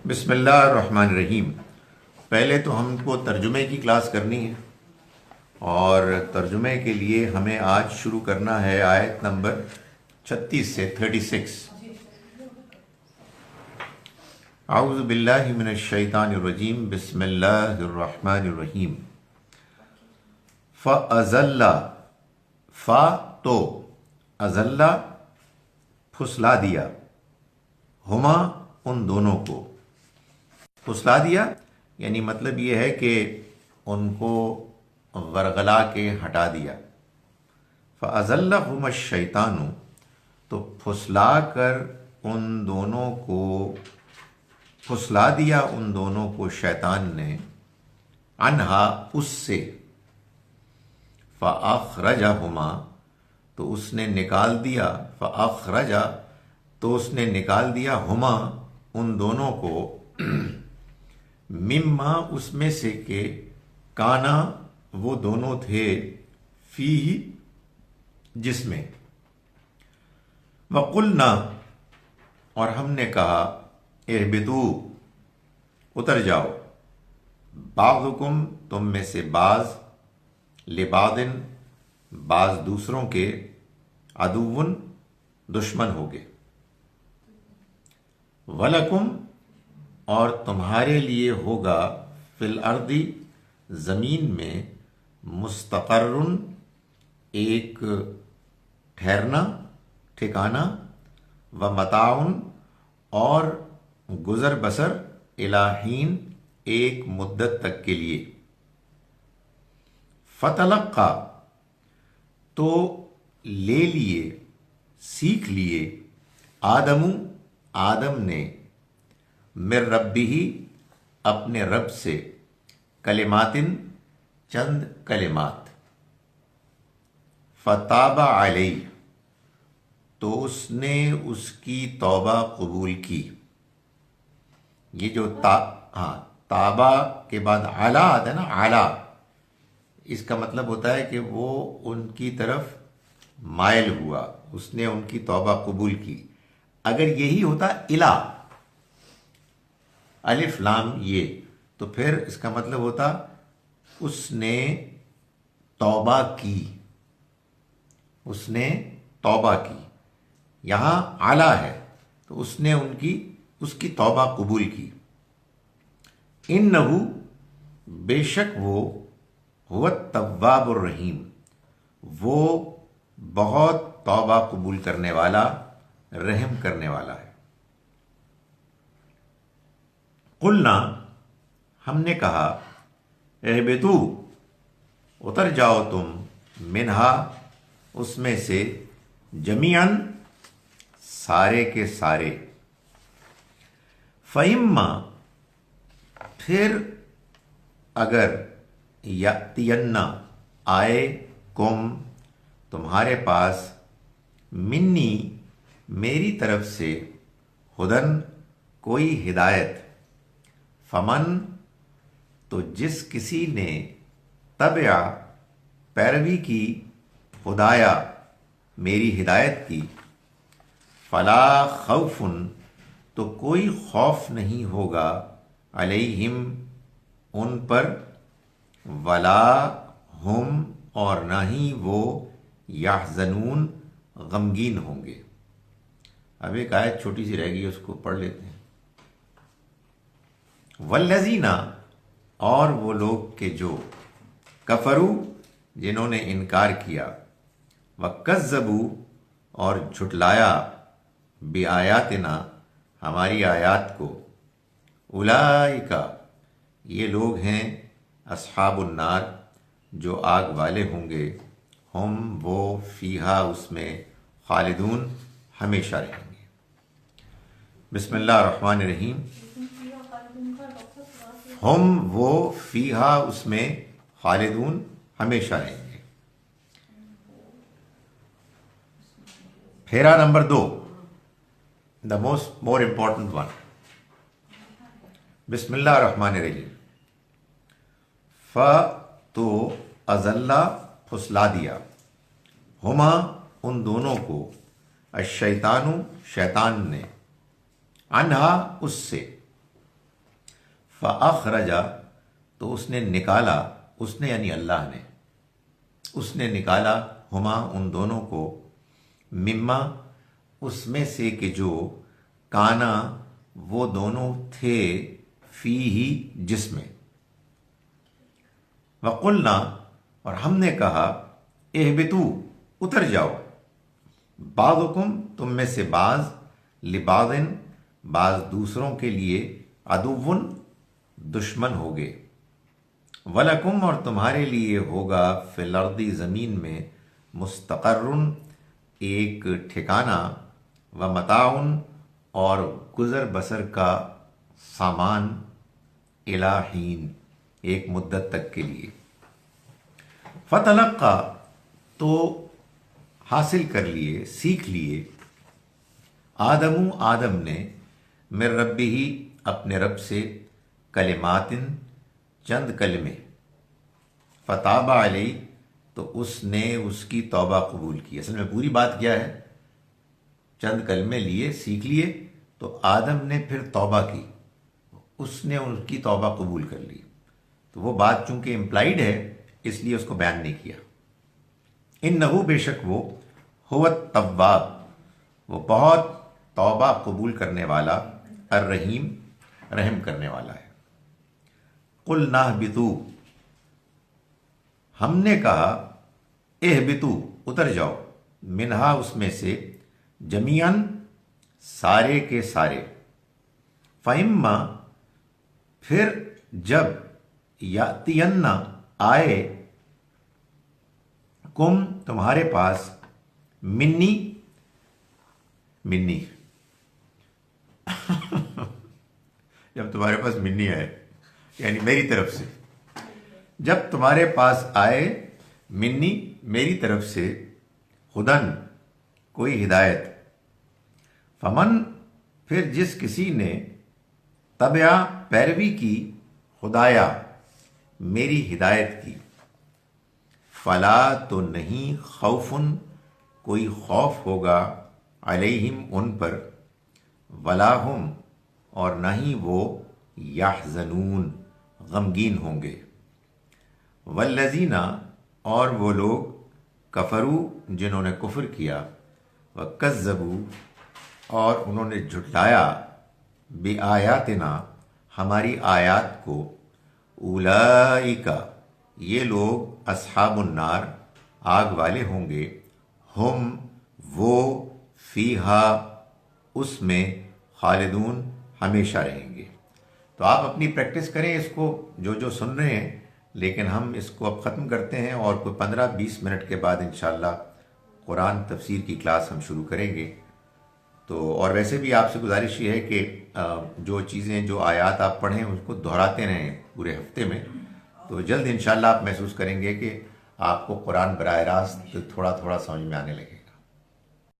बिस्मिल्लाहिर्रहमानिर्रहीम। पहले तो हमको तर्जुमे की क्लास करनी है और तर्जुमे के लिए हमें आज शुरू करना है आयत नंबर 36 से 36। आऊज़ु बिल्लाहि मिनश शैतानिर्रजीम। बिस्मिल्लाहिर्रहमानिर्रहीम। फ़अज़ल्ला, फ़ा तो, अज़ल्ला फुसला दिया, हुमा उन दोनों को। फुसला दिया यानी मतलब ये है कि उनको गरगला के हटा दिया। फ़अज़ल्लहुमा शैतानु, तो फुसला कर उन दोनों को, फुसला दिया उन दोनों को शैतान ने, अनहा उससे, फ़अख़रजहुमा, तो उसने निकाल दिया, फ़अख़रजा, तो उसने निकाल दिया, हुमा उन दोनों को, मिम्मा उसमें से के, काना वो दोनों थे, फीही जिसमें, वक़ुलना और हमने कहा, इहबितू उतर जाओ, बाज़ुकुम तुम में से बाज़, लिबादिन बाज़ दूसरों के, अदुव्वुन दुश्मन होगे, वलकुम और तुम्हारे लिए होगा, फिल अर्दी ज़मीन में, मुस्तक़र्रुन एक ठहरना ठिकाना, व मताउन और गुज़र बसर, इलाहीन एक मुद्दत तक के लिए। फ़तलक़्क़ा तो ले लिए, सीख लिए, आदमु आदम ने, मिर रब्बिही अपने रब से, कलिमातिन चंद कलिमात, फताबा अलैह तो उसने उसकी तौबा कबूल की। ये जो ताबा के बाद आला आता है ना, आला, इसका मतलब होता है कि वो उनकी तरफ मायल हुआ, उसने उनकी तौबा कबूल की। अगर यही होता इला, अलिफ लाम ये, तो फिर इसका मतलब होता उसने तौबा की, उसने तौबा की। यहां आला है तो उसने उसकी तौबा कबूल की। इन्नहु बेशक वो, हुवा तव्वाबुर रहीम वो बहुत तौबा कबूल करने वाला, रहम करने वाला है। कुलना हमने कहा, एहबितू उतर जाओ तुम, मिन्हा उसमें से, जमीअन सारे के सारे, फ़इम्मा फिर अगर, यअतियन्ना आए, कुम तुम्हारे पास, मिन्नी मेरी तरफ से, हुदन कोई हिदायत, फमन तो जिस किसी ने, तबया पैरवी की, हुदाया मेरी हिदायत की, फला खौफुन तो कोई खौफ नहीं होगा, अलैहिम उन पर, वला हुम और ना ही वो, यहज़नून गमगीन होंगे। अब एक आयत छोटी सी रह गई, उसको पढ़ लेते हैं। वल्लज़ीना और वो लोग के जो, कफरू जिन्होंने इनकार किया, वकज़्ज़बू और झुटलाया, बिआयातिना हमारी आयात को, उलाइका ये लोग हैं, अस्हाबुन नार जो आग वाले होंगे, हम वो फीहा उसमें, खालिदून हमेशा रहेंगे। बिस्मिल्लाहिर्रहमानिर्रहीम। हम वो फीहा उसमें, खालिदून हमेशा रहेंगे। फेरा number 2, the more important one. बिस्मिल्लाहिर्रहमानिर्रहीम। फ तो अज़ल्ला फुसला दिया, हुमा उन दोनों को, अशैतानु शैतान ने, अनहा उससे, फ़अख़रजा, तो उसने निकाला, उसने यानी अल्लाह ने, उसने निकाला हुमा, उन दोनों को, मिम्मा, उसमें से कि जो, काना, वो दोनों थे, फी ही, जिसमें, वक़ुलना, और हमने कहा, एहबितू, उतर जाओ, बाज़ुकुम, तुम में से बाज़, लिबादिन, बाज़ दूसरों के लिए, अदुव्वुन, दुश्मन होगे, वलकुम, और तुम्हारे लिए होगा, फिल अर्दी, ज़मीन में, मुस्तक़र्रुन, एक ठिकाना, व मताउन, और गुज़र बसर का सामान, इला हीन, एक मुद्दत तक के लिए। फ़तलक़्क़ा, तो हासिल कर लिए, सीख लिए, आदमु, आदम ने, मिर रब्बिही, अपने रब से, कलिमातिन, चंद कलमे, फ़ताबा अलैहि, तो उसने उसकी तौबा कबूल की। असल में पूरी बात क्या है, चंद कलमे लिए, सीख लिए, तो आदम ने फिर तौबा की, उसने उनकी तौबा कबूल कर ली। तो वो बात चूंकि इम्प्लाइड है, इसलिए उसको बयान नहीं किया। इन्नहु, बेशक वो, हुवत तव्वाब, वो बहुत तौबा कबूल करने वाला, अर्रहीम, रहम करने वाला है। कुल नाहबितू, हमने कहा, एहबितू, उतर जाओ, मिनहा, उसमें से, जमीअन, सारे के सारे, फ़इम्मा, फिर जब, यातियन्ना, आए, कुम, तुम्हारे पास, मिन्नी, मिन्नी जब तुम्हारे पास मिन्नी आए, यानी मेरी तरफ से, जब तुम्हारे पास आए, मिन्नी, मेरी तरफ से, हुदन, कोई हिदायत, फमन, फिर जिस किसी ने, तबया, पैरवी की, खुदाया, मेरी हिदायत की, फला, तो नहीं, खौफुन, कोई खौफ होगा, अलैहिम, उन पर, वलाहुम, और न ही वो, याहज़नून, गमगीन होंगे, वल्लज़ीना, और वो लोग, कफरू, जिन्होंने कुफ्र किया, व कज़्ज़बू, और उन्होंने झुटलाया, बि आयातिना, हमारी आयात को, उलाइका, ये लोग, अस्हाबुन नार, आग वाले होंगे, हम, वो, फीहा, उसमें, खालिदून, हमेशा रहेंगे। तो आप अपनी प्रैक्टिस करें इसको, जो जो सुन रहे हैं, लेकिन हम इसको अब ख़त्म करते हैं और कोई 15-20 मिनट के बाद इंशाअल्लाह कुरान तफसीर की क्लास हम शुरू करेंगे। तो और वैसे भी आपसे गुजारिश ये है कि जो चीज़ें, जो आयात आप पढ़ें, उसको दोहराते रहें पूरे हफ्ते में, तो जल्द इंशाअल्लाह आप महसूस करेंगे कि आपको कुरान बराह रास्त थोड़ा थोड़ा समझ में आने लगे।